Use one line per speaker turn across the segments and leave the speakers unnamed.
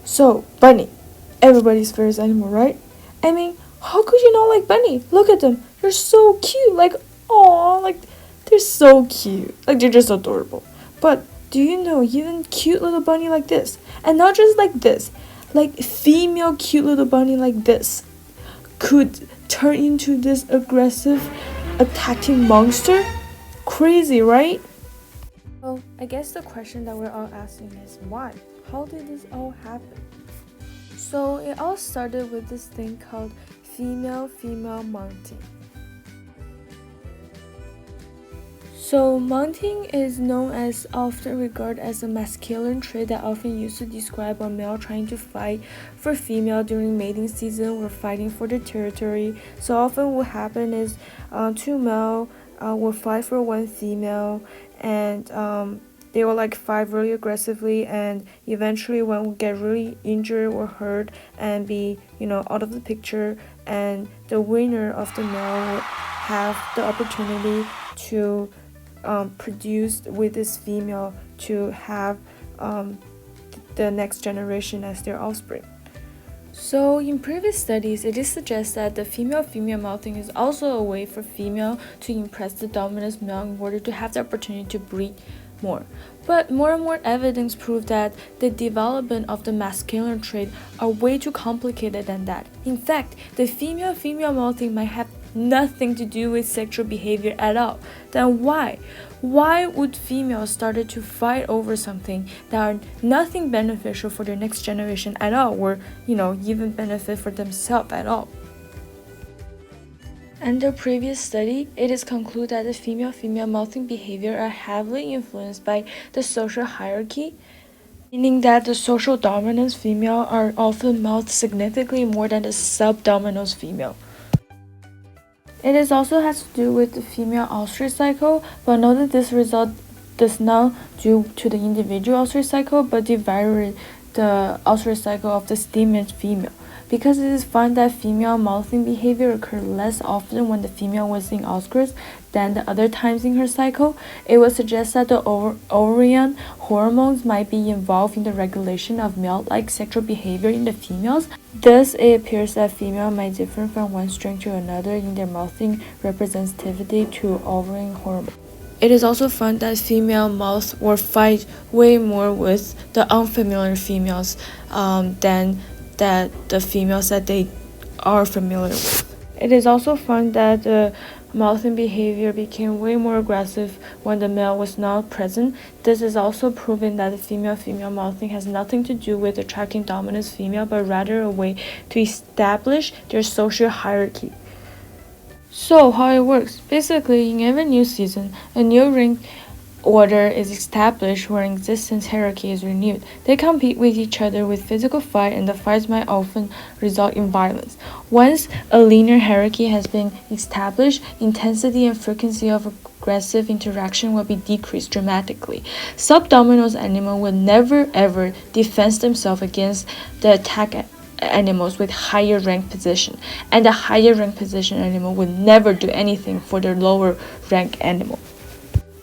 So, bunny. Everybody's favorite animal, right? I mean, how could you not like bunny? Look at them. They're so cute. Like, aw, like, they're so cute. Like, they're just adorable. But do you know even cute little bunny like this? And not just like this. Like, female cute little bunny like this could turn into this aggressive, attacking monster? Crazy, right? Well, I guess the question that we're all asking is why? How did this all happen? So it all started with this thing called female-female mounting. So mounting is known as often regarded as a masculine trait that often used to describe a male trying to fight for female during mating season or fighting for the territory. So often what happen is two male will fight for one female, and they will like fight really aggressively, and eventually one will get really injured or hurt and be out of the picture, and the winner of the male will have the opportunity to produce with this female to have the next generation as their offspring. So in previous studies, it is suggested that the female-female mouthing is also a way for female to impress the dominant male in order to have the opportunity to breed more. But more and more evidence prove that the development of the masculine trait are way too complicated than that. In fact, the female-female mouthing might have nothing to do with sexual behavior at all. Then why? Why would females started to fight over something that are nothing beneficial for their next generation at all, or even benefit for themselves at all? Under previous study, it is concluded that the female-female mouthing behavior are heavily influenced by the social hierarchy, meaning that the social dominance female are often mouthed significantly more than the subdominance female. It is also has to do with the female ostrich cycle, but note that this result does not due to the individual ostrich cycle, but the ostrich cycle of the stimulus female. Because it is found that female mouthing behavior occurred less often when the female was in ostrich than the other times in her cycle, it would suggest that the ovarian hormones might be involved in the regulation of male-like sexual behavior in the females. Thus, it appears that females might differ from one strain to another in their mouthing representativity to ovarian hormone. It is also found that female mouth or fight way more with the unfamiliar females than that the females that they are familiar with. It is also found that the mouthing behavior became way more aggressive when the male was not present. This is also proven that the female-female mouthing has nothing to do with attracting dominant female, but rather a way to establish their social hierarchy. So how it works? Basically, in every new season, a new rank order is established where existence hierarchy is renewed. They compete with each other with physical fight, and the fights might often result in violence. Once a linear hierarchy has been established, intensity and frequency of aggressive interaction will be decreased dramatically. Subdominant animals will never ever defend themselves against the attack animals with higher rank position, and the higher rank position animal will never do anything for their lower rank animal.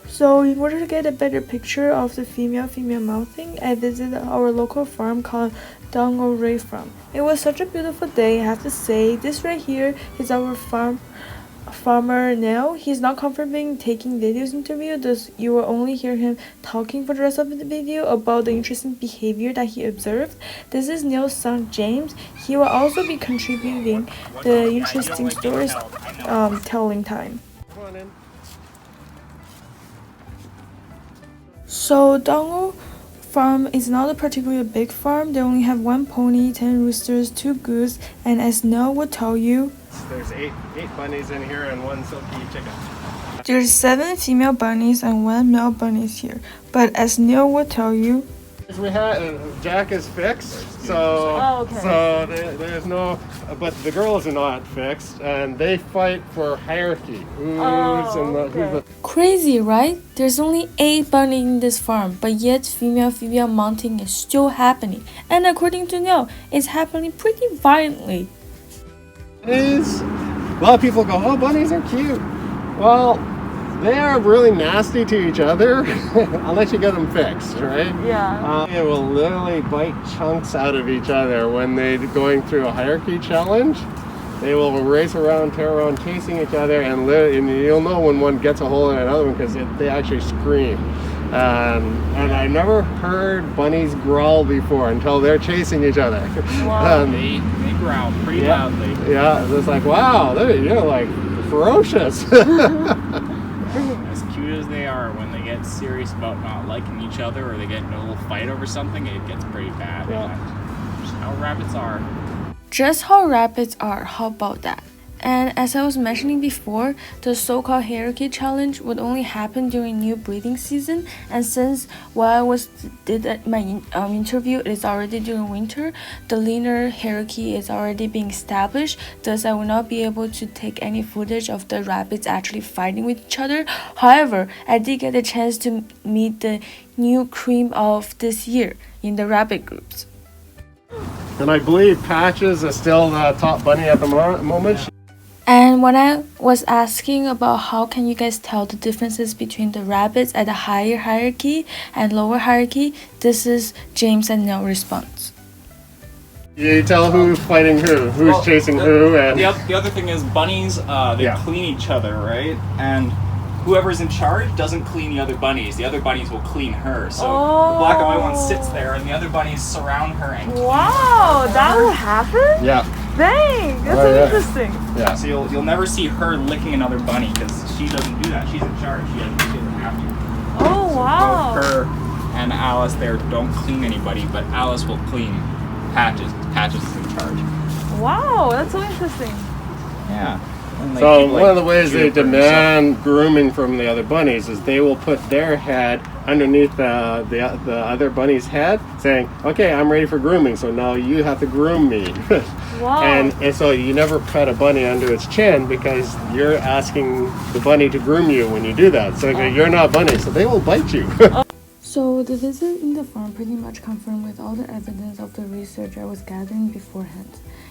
So in order to get a better picture of the female-female mouthing, I visited our local farm called Dongo Ray Farm. It was such a beautiful day, I have to say. This right here is our farmer now. He's not comfortable taking videos interview, thus you will only hear him talking for the rest of the video about the interesting behavior that he observed. This is Neil's son James. He will also be contributing the interesting stories telling time. So Dongo Farm is not a particularly big farm. They only have 1 pony, 10 roosters, 2 goose, and as Neil would tell you,
there's eight bunnies in here and 1 silky chicken.
There's 7 female bunnies and 1 male bunny here. But as Neil would tell you,
We had Jack is fixed, so there's no, but the girls are not fixed, and they fight for hierarchy. Who's the
crazy, right? There's only 8 bunnies in this farm, but yet female-female mounting is still happening. And according to Neil, it's happening pretty violently.
A lot of people go, oh, bunnies are cute. Well, they are really nasty to each other unless you get them fixed, right?
Yeah.
They will literally bite chunks out of each other when they're going through a hierarchy challenge. They will race around, tear around, chasing each other, and you'll know when one gets a hold of another one because they actually scream. And I never heard bunnies growl before until they're chasing each other.
Wow.
They growl pretty loudly.
Yeah, it's like, wow, you're like ferocious.
As cute as they are, when they get serious about not liking each other or they get in a little fight over something, it gets pretty bad.
Yeah.
Just how rabbits are.
Just how rabbits are, how about that? And as I was mentioning before, the so-called hierarchy challenge would only happen during new breeding season, and since while I did my interview, it is already during winter, the linear hierarchy is already being established, thus I will not be able to take any footage of the rabbits actually fighting with each other. However, I did get a chance to meet the new cream of this year in the rabbit groups.
And I believe Patches is still the top bunny at the moment.
And when I was asking about how can you guys tell the differences between the rabbits at the higher hierarchy and lower hierarchy, this is James and Nell response.
You tell who's fighting who's chasing who, and
The other thing is bunnies, they clean each other, right? And whoever's in charge doesn't clean the other bunnies. The other bunnies will clean her. So the black and white one sits there, and the other bunnies surround her and clean
Wow, that will happen?
yeah.
Dang, that's interesting.
Yeah.
So you'll never see her licking another bunny because she doesn't do that. She's in charge. She doesn't have to.
Oh,
So
wow.
both her and Alice there don't clean anybody, but Alice will clean Patches. Patches is in charge.
Wow, that's so interesting.
Yeah. And
So one of the ways they demand grooming from the other bunnies is they will put their head underneath the other bunny's head, saying, "Okay, I'm ready for grooming. So now you have to groom me."
Wow.
And so you never pet a bunny under its chin because you're asking the bunny to groom you when you do that. So you're not bunny, so they will bite you.
So the visit in the farm pretty much confirmed with all the evidence of the research I was gathering beforehand.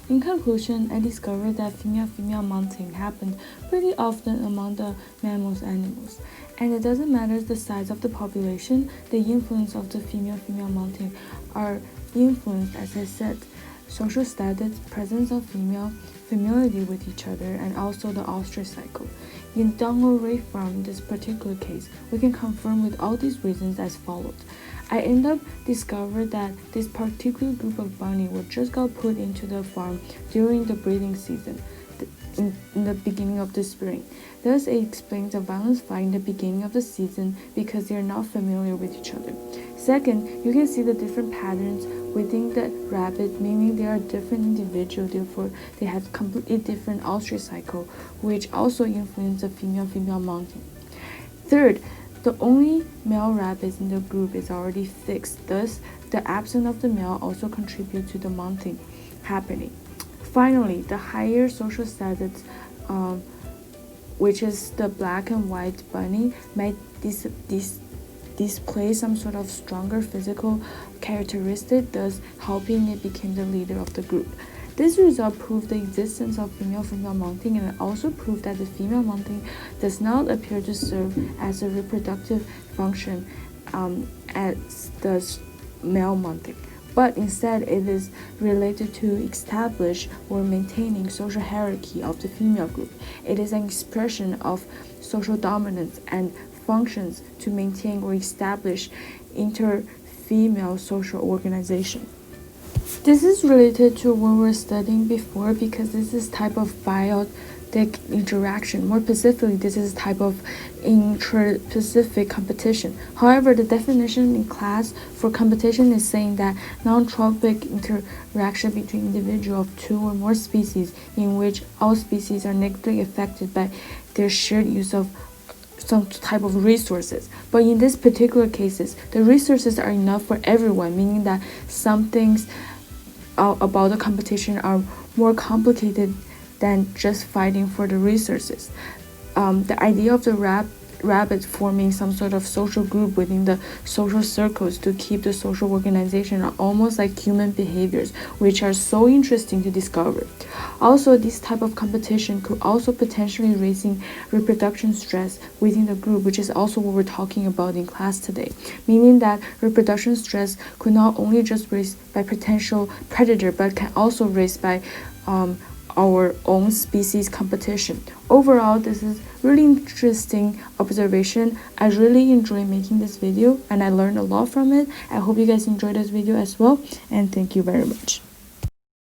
In conclusion, I discovered that female-female mounting happened pretty often among the mammals animals. And it doesn't matter the size of the population, the influence of the female-female mounting are influenced, as I said, social status, presence of female, familiarity with each other, and also the ostrich cycle. In Dongo Ray farm, in this particular case, we can confirm with all these reasons as followed. I end up discovered that this particular group of bunny were just got put into the farm during the breeding season, in the beginning of the spring. Thus, it explains the violence fight in the beginning of the season because they are not familiar with each other. Second, you can see the different patterns within the rabbit, meaning they are different individuals, therefore they have completely different ostrich cycle, which also influence the female-female mounting. Third, the only male rabbits in the group is already fixed, thus the absence of the male also contributes to the mounting happening. Finally, the higher social status, which is the black and white bunny, might display some sort of stronger physical characteristic, thus helping it become the leader of the group. This result proved the existence of female-female mounting, and it also proved that the female mounting does not appear to serve as a reproductive function as the male mounting, but instead it is related to establish or maintaining social hierarchy of the female group. It is an expression of social dominance and functions to maintain or establish inter-female social organization. This is related to what we were studying before because this is type of biotic interaction. More specifically, this is type of intra-specific competition. However, the definition in class for competition is saying that non-tropic interaction between individuals of two or more species in which all species are negatively affected by their shared use of some type of resources. But in this particular cases, the resources are enough for everyone, meaning that some things about the competition are more complicated than just fighting for the resources. The idea of the rabbits forming some sort of social group within the social circles to keep the social organization are almost like human behaviors, which are so interesting to discover. Also, this type of competition could also potentially raising reproduction stress within the group, which is also what we're talking about in class today, meaning that reproduction stress could not only just raised by potential predator but can also raised by our own species competition. Overall, this is really interesting observation. I really enjoy making this video and I learned a lot from it. I hope you guys enjoyed this video as well, and thank you very much.